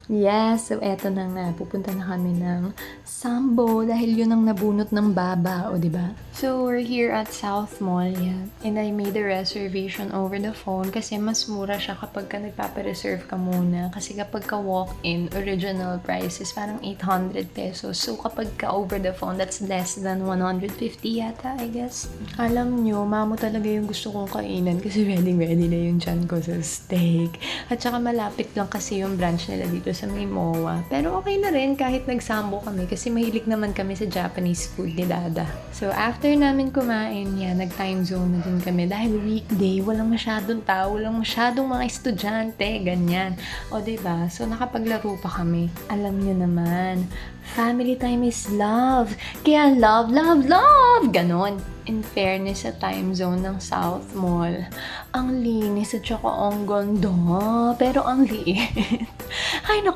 Yes, so eto na nga, pupunta na kami ng Sambo dahil yun ang nabunot ng baba, o 'di ba? So we're here at South Mall, yeah. And I made a reservation over the phone kasi mas mura siya kapag ka nagpapa-reserve ka muna. Kasi kapag ka walk-in, original price is parang 800 pesos. So kapag ka over the phone, that's less than 150 yata, I guess. Alam nyo, mamo talaga yung gusto kong kainan kasi ready na yung tiyan ko sa steak. At saka malapit lang kasi yung branch nila dito sa may MOA. Pero okay na rin kahit nagsambo kami kasi mahilig naman kami sa Japanese food ni Dada. So after namin kumain, yan, nag-time zone na din kami dahil weekday, walang masyadong tao, walang masyadong mga estudyante, ganyan. O diba? So nakapaglaro pa kami. Alam nyo naman, family time is love. Kaya love, love, love! Ganon. In fairness sa time zone ng South Mall, ang linis at saka ang ganda, pero ang liit. Ay, naku,